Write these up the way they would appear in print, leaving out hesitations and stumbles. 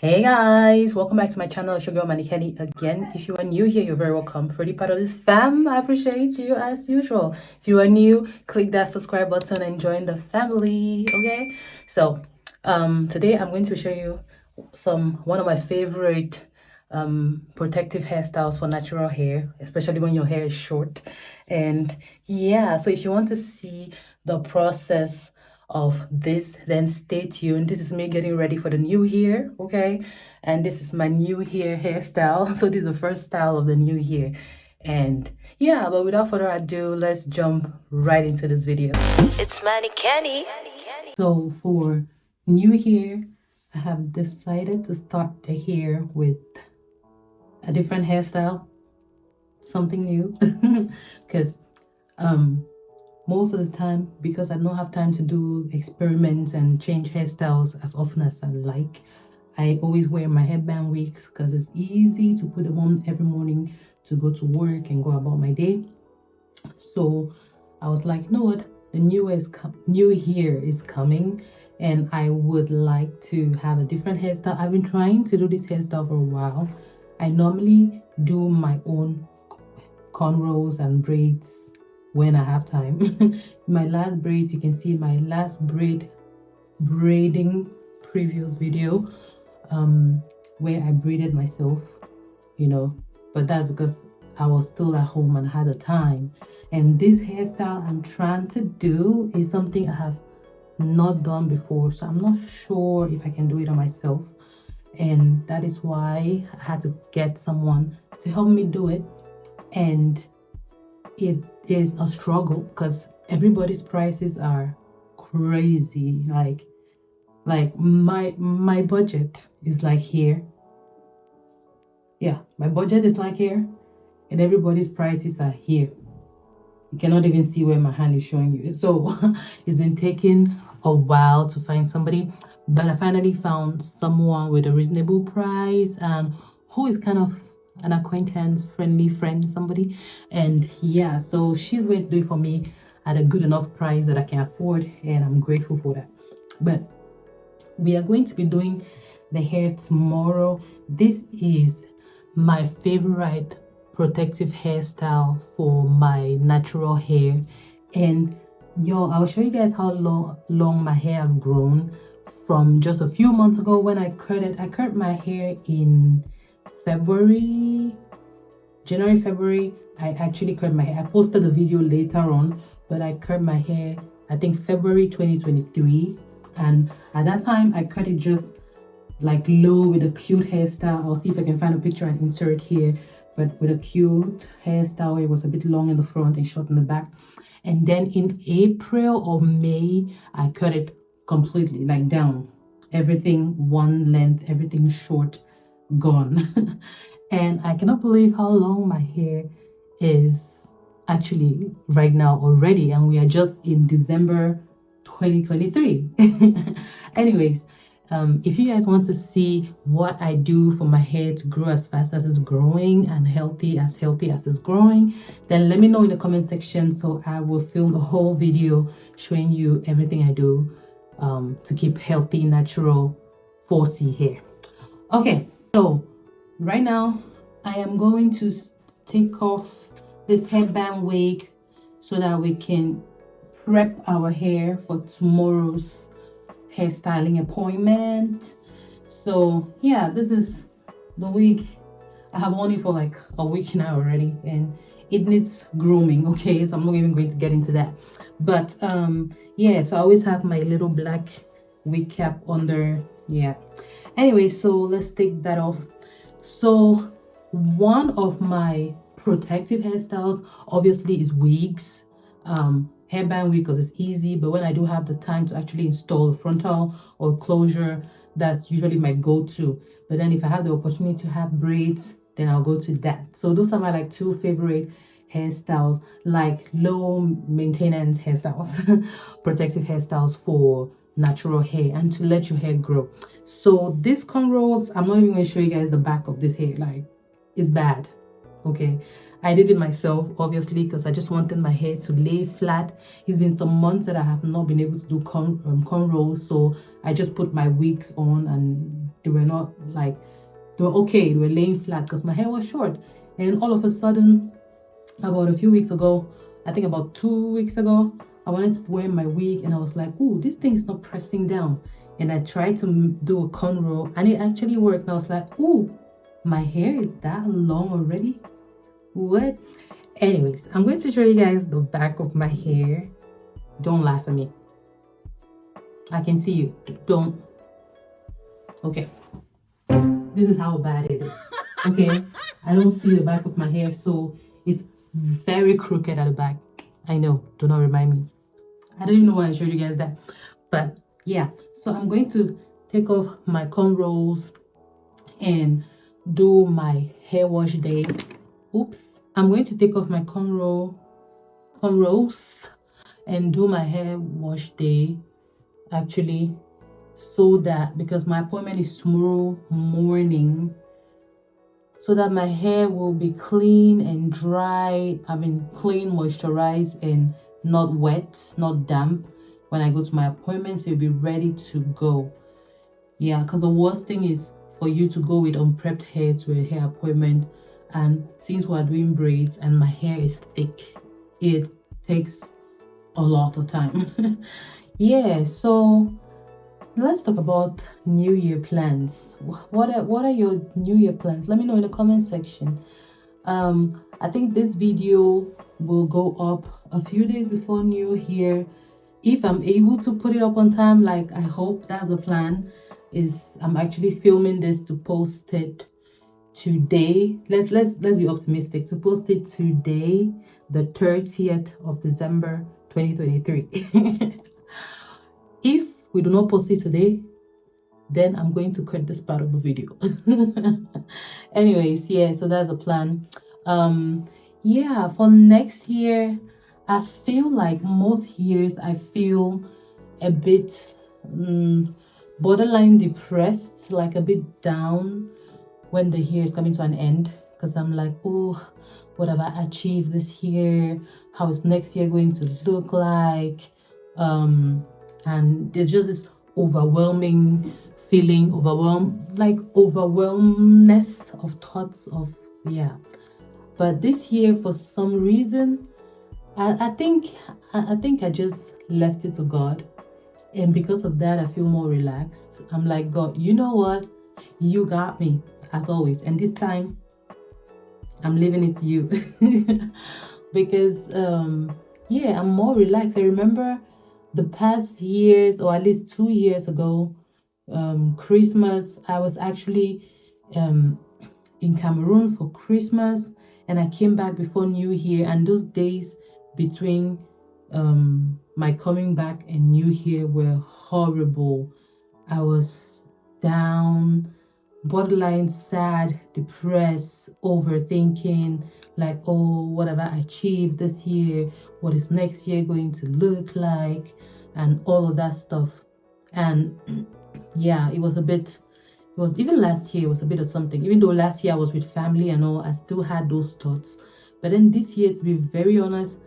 Hey guys, welcome back to my channel. It's your girl Manny Kenny again. If you are new here, you're very welcome. For any part of this fam, I appreciate you as usual. If you are new, click that subscribe button and join the family. Okay, so today I'm going to show you one of my favorite protective hairstyles for natural hair, especially when your hair is short. And yeah, so if you want to see the process of this, then stay tuned. This is me getting ready for the new year, okay? And this is my new year hairstyle. So this is the first style of the new year. And yeah, but without further ado, let's jump right into this video. It's Manny Kenny. So for new year, I have decided to start the hair with a different hairstyle, something new, because most of the time, because I don't have time to do experiments and change hairstyles as often as I like, I always wear my headband wigs because it's easy to put them on every morning to go to work and go about my day. So I was like, you know what, the new year is coming and I would like to have a different hairstyle. I've been trying to do this hairstyle for a while. I normally do my own cornrows and braids when I have time. My last braids, you can see my last braiding previous video where I braided myself, but that's because I was still at home and had the time. And this hairstyle I'm trying to do is something I have not done before, so I'm not sure if I can do it on myself, and that is why I had to get someone to help me do it. And it is a struggle because everybody's prices are crazy. Like my budget is like here. Yeah, my budget is like here, and everybody's prices are here. You cannot even see where my hand is showing you. So it's been taking a while to find somebody, but I finally found someone with a reasonable price and who is kind of an acquaintance, friendly friend, somebody. And yeah, so she's going to do it for me at a good enough price that I can afford, and I'm grateful for that. But we are going to be doing the hair tomorrow. This is my favorite protective hairstyle for my natural hair, and I'll show you guys how long my hair has grown from just a few months ago when I cut my hair in January, February. I actually cut my hair. I posted the video later on, but I cut my hair, I think February 2023. And at that time, I cut it just like low with a cute hairstyle. I'll see if I can find a picture and insert here, but with a cute hairstyle. It was a bit long in the front and short in the back. And then in April or May, I cut it completely, like down. Everything one length, everything short, gone. And I cannot believe how long my hair is actually right now already, and we are just in December 2023. Anyways, if you guys want to see what I do for my hair to grow as fast as it's growing and healthy as it's growing, then let me know in the comment section, so I will film a whole video showing you everything I do to keep healthy, natural 4C hair. Okay, so right now I am going to take off this headband wig so that we can prep our hair for tomorrow's hairstyling appointment. So yeah, this is the wig. I have worn it for like a week now already, and it needs grooming. Okay, so I'm not even going to get into that, but yeah, so I always have my little black wig cap under. Yeah, anyway, so let's take that off. So one of my protective hairstyles obviously is wigs, hairband wig, because it's easy. But when I do have the time to actually install a frontal or closure, that's usually my go-to. But then if I have the opportunity to have braids, then I'll go to that. So those are my like two favorite hairstyles, like low maintenance hairstyles, protective hairstyles for natural hair and to let your hair grow. So this cornrows, I'm not even going to show you guys the back of this hair. Like, it's bad. Okay, I did it myself, obviously, because I just wanted my hair to lay flat. It's been some months that I have not been able to do cornrows, so I just put my wigs on and They were not like, they were okay, they were laying flat because my hair was short. And all of a sudden, about a few weeks ago, I think about 2 weeks ago, I wanted to wear my wig and I was like, oh, this thing is not pressing down. And I tried to do a cornrow and it actually worked. And I was like, oh, my hair is that long already? What? Anyways, I'm going to show you guys the back of my hair. Don't laugh at me. I can see you. Don't. Okay. This is how bad it is. Okay. I don't see the back of my hair, so it's very crooked at the back. I know. Do not remind me. I don't even know why I showed you guys that. But yeah. So I'm going to take off my cornrows and do my hair wash day. Oops. I'm going to take off my cornrows and do my hair wash day, actually, so that, because my appointment is tomorrow morning, so that my hair will be clean and dry. I mean, clean, moisturized, and not wet, not damp when I go to my appointment, so you'll be ready to go. Yeah, because the worst thing is for you to go with unprepped hair to a hair appointment. And since we're doing braids and my hair is thick, it takes a lot of time. Yeah, so let's talk about New Year plans. What are your New Year plans? Let me know in the comment section. I think this video will go up a few days before New Year. If I'm able to put it up on time, like I hope that's the plan, is I'm actually filming this to post it today. Let's be optimistic, to post it today, the 30th of December 2023. If we do not post it today, then I'm going to cut this part of the video. Anyways, yeah, so that's the plan. Yeah, for next year, I feel like most years I feel a bit borderline depressed, like a bit down when the year is coming to an end, because I'm like, oh, what have I achieved this year? How is next year going to look like? And there's just this overwhelming feeling, overwhelmness of thoughts of, yeah. But this year, for some reason, I think I just left it to God, and because of that, I feel more relaxed. I'm like, God, you know what? You got me, as always, and this time I'm leaving it to you. Because yeah, I'm more relaxed. I remember the past years, or at least 2 years ago, Christmas, I was actually in Cameroon for Christmas, and I came back before New Year, and those days between my coming back and New Year were horrible. I was down, borderline sad, depressed, overthinking, like, oh, what have I achieved this year? What is next year going to look like? And all of that stuff. And yeah, it was even last year, it was a bit of something. Even though last year I was with family and all, I still had those thoughts. But then this year, to be very honest,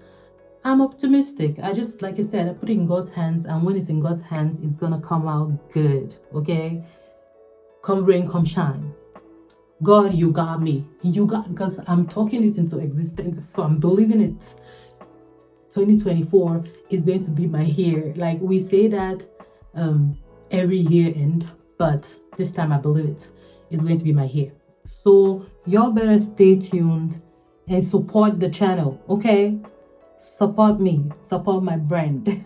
I'm optimistic. I just, like I said, I put it in God's hands, and when it's in God's hands, it's gonna come out good, okay? Come rain, come shine. God, you got me. Because I'm talking this into existence, so I'm believing it. 2024 is going to be my year. Like we say that every year end, but this time I believe it is going to be my year. So y'all better stay tuned and support the channel, okay? Support me, support my brand.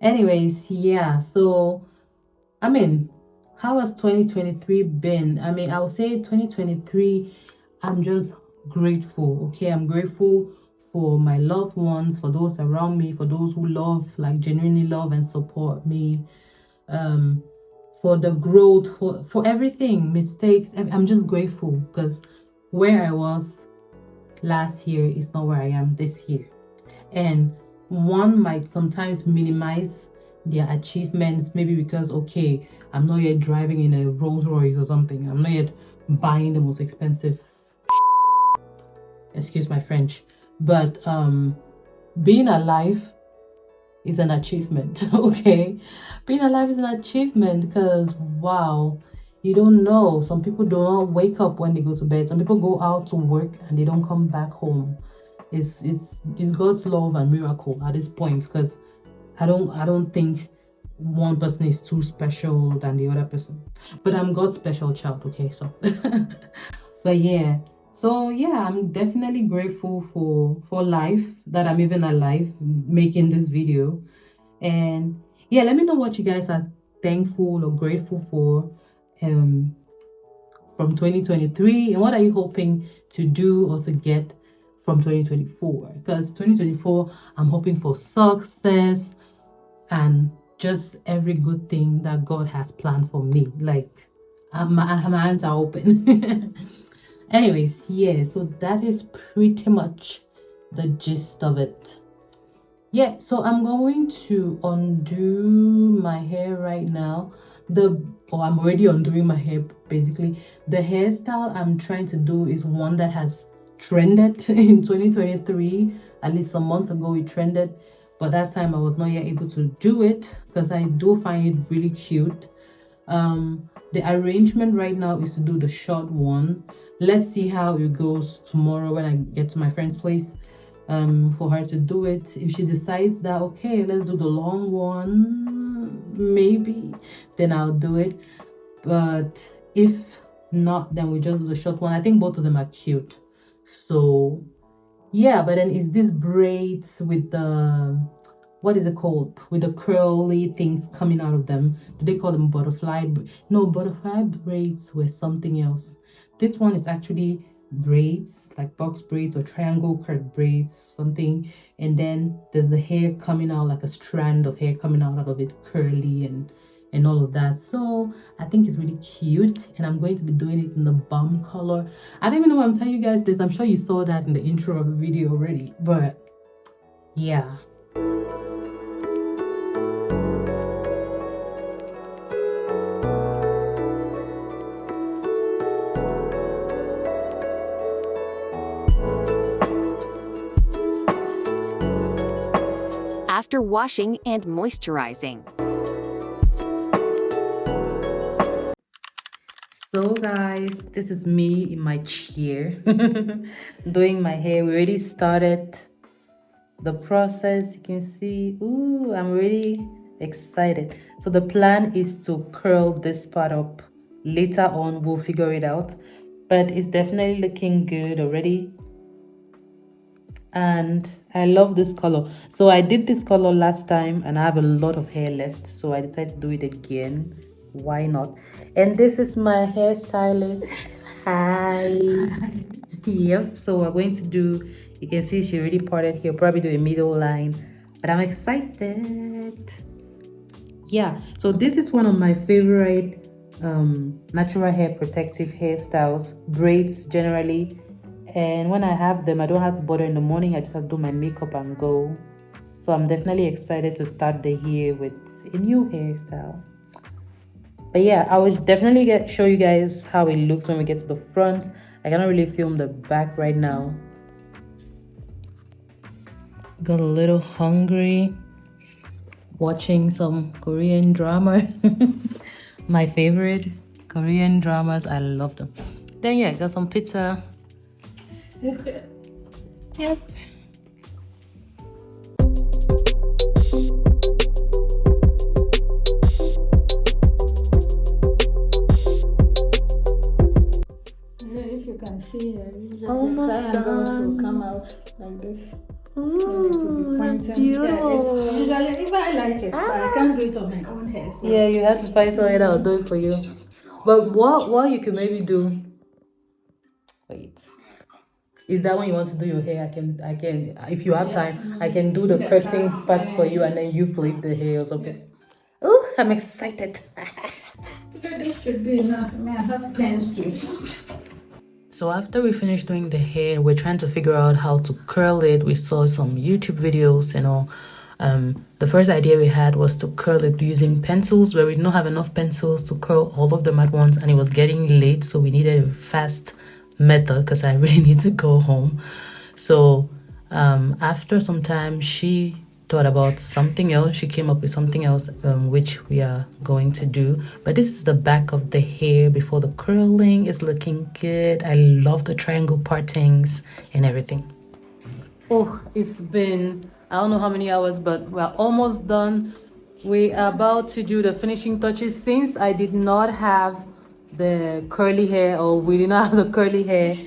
Anyways, yeah, so I mean, how has 2023 been? I mean, I would say 2023, I'm just grateful, okay? I'm grateful for my loved ones, for those around me, for those who love, like genuinely love and support me, for the growth, for everything, mistakes. I'm just grateful, because where I was last year is not where I am this year. And one might sometimes minimize their achievements, maybe because, okay, I'm not yet driving in a Rolls Royce or something. I'm not yet buying the most expensive, excuse my French, but being alive is an achievement. Okay, being alive is an achievement because wow, you don't know. Some people do not wake up when they go to bed. Some people go out to work and they don't come back home. It's God's love and miracle at this point, because I don't think one person is too special than the other person. But I'm God's special child, okay? So but yeah. So yeah, I'm definitely grateful for life, that I'm even alive making this video. And yeah, let me know what you guys are thankful or grateful for from 2023, and what are you hoping to do or to get from 2024? Because 2024, I'm hoping for success and just every good thing that God has planned for me. Like my hands are open. Anyways, yeah, so that is pretty much the gist of it. Yeah, so I'm going to undo my hair right now. I'm already undoing my hair basically. The hairstyle I'm trying to do is one that has trended in 2023. At least some months ago it trended, but that time I was not yet able to do it because I do find it really cute. The arrangement right now is to do the short one. Let's see how it goes tomorrow when I get to my friend's place for her to do it. If she decides that okay, let's do the long one, maybe, then I'll do it. But if not, then we just do the short one. I think both of them are cute. So yeah, but then is this braids with the, what is it called, with the curly things coming out of them? Do they call them butterfly? No, butterfly braids were something else. This one is actually braids, like box braids or triangle curved braids, something. And then there's the hair coming out, like a strand of hair coming out of it, curly and all of that. So I think it's really cute, and I'm going to be doing it in the bum color. I don't even know why I'm telling you guys this. I'm sure you saw that in the intro of the video already, but yeah. After washing and moisturizing. So guys, this is me in my chair doing my hair. We already started the process. You can see, ooh, I'm really excited. So the plan is to curl this part up. Later on we'll figure it out, but it's definitely looking good already. And I love this color. So I did this color last time and I have a lot of hair left, so I decided to do it again. Why not? And this is my hairstylist. Hi. Yep, so we're going to do, you can see she already parted here, probably do a middle line, but I'm excited. Yeah, so this is one of my favorite natural hair protective hairstyles, braids generally. And when I have them, I don't have to bother in the morning. I just have to do my makeup and go. So I'm definitely excited to start the year with a new hairstyle. But yeah, I will definitely show you guys how it looks when we get to the front. I cannot really film the back right now. Got a little hungry watching some Korean drama. My favorite Korean dramas. I love them. Then yeah, got some pizza. Yep. If you can see, Almost the triangles will done. come out like this. Ooh, that's Yeah, beautiful. it's usually, if I like it, but I can't do it on my own hair. So. Yeah, you have to find someone that will do it for you. But what you can maybe do, wait, is that when you want to do your hair, I can if you have time, I can do the curtain parts for you and then you plait the hair or something. Oh, I'm excited. This should be enough. I mean, I have pens too. So after we finished doing the hair, we're trying to figure out how to curl it. We saw some YouTube videos and all. The first idea we had was to curl it using pencils, but we did not have enough pencils to curl all of them at once, and it was getting late, so we needed a fast method because I really need to go home. So after some time, she thought about something else. She came up with something else, which we are going to do. But this is the back of the hair before the curling. Is looking good. I love the triangle partings and everything. Oh, it's been, I don't know how many hours, but we're almost done. We are about to do the finishing touches. Since I did not have the curly hair, or we did not have the curly hair,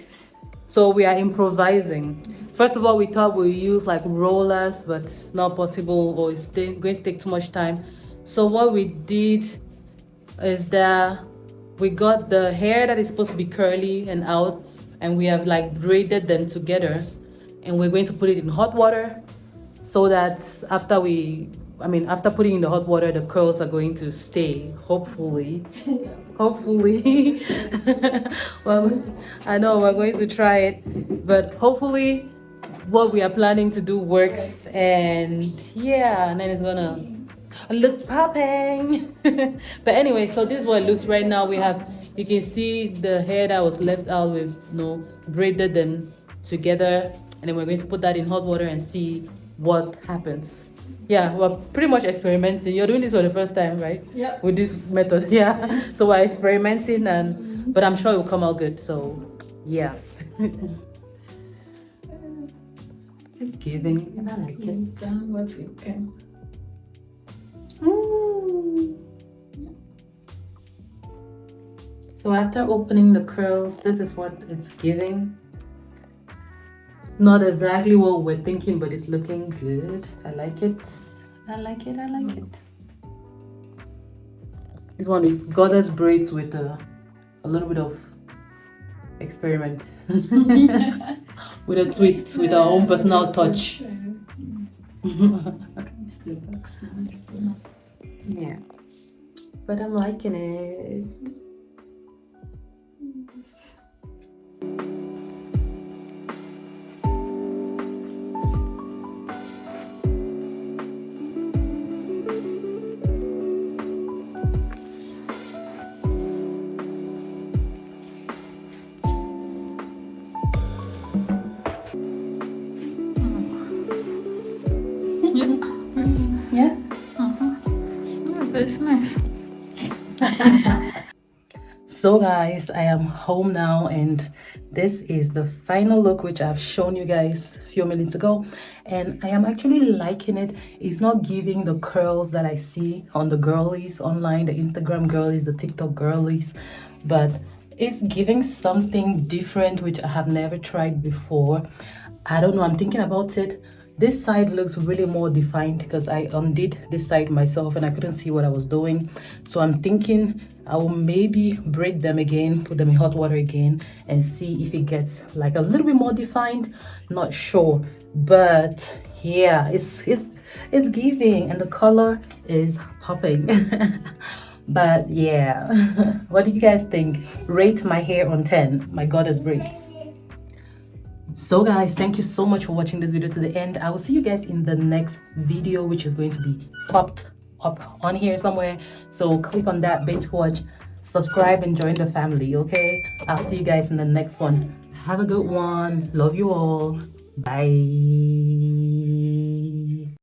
so we are improvising. First of all, we thought we'd use like rollers, but it's not possible, or it's going to take too much time. So what we did is that we got the hair that is supposed to be curly and out, and we have like braided them together, and we're going to put it in hot water so that after putting in the hot water, the curls are going to stay, hopefully. Hopefully. Well, I know we're going to try it, but hopefully what we are planning to do works, and yeah, and then it's gonna look popping. But anyway, so this is what it looks right now. You can see the hair that was left out, with braided them together, and then we're going to put that in hot water and see what happens. Yeah, we're pretty much experimenting. You're doing this for the first time, right? Yeah. With this method, yeah. So we're experimenting, but I'm sure it will come out good. So, yeah. It's giving. I like it. Done what we can. So after opening the curls, this is what it's giving. Not exactly what we're thinking, but it's looking good. I like it. I like it. I like it. This one is goddess braids with a little bit of experiment. With a twist, with our own personal touch. Yeah. But I'm liking it. Yeah. That's nice. So guys, I am home now, and this is the final look, which I've shown you guys a few minutes ago, and I am actually liking it. It's not giving the curls that I see on the girlies online, the Instagram girlies, the TikTok girlies, but it's giving something different, which I have never tried before. I don't know, I'm thinking about it. This side looks really more defined because I undid this side myself and I couldn't see what I was doing. So I'm thinking I will maybe braid them again, put them in hot water again, and see if it gets like a little bit more defined. Not sure, but yeah, it's giving, and the color is popping. But yeah, what do you guys think? Rate my hair on 10, my goddess braids. So guys, thank you so much for watching this video to the end. I will see you guys in the next video, which is going to be popped up on here somewhere. So click on that, binge watch, subscribe, and join the family, okay? I'll see you guys in the next one. Have a good one. Love you all. Bye.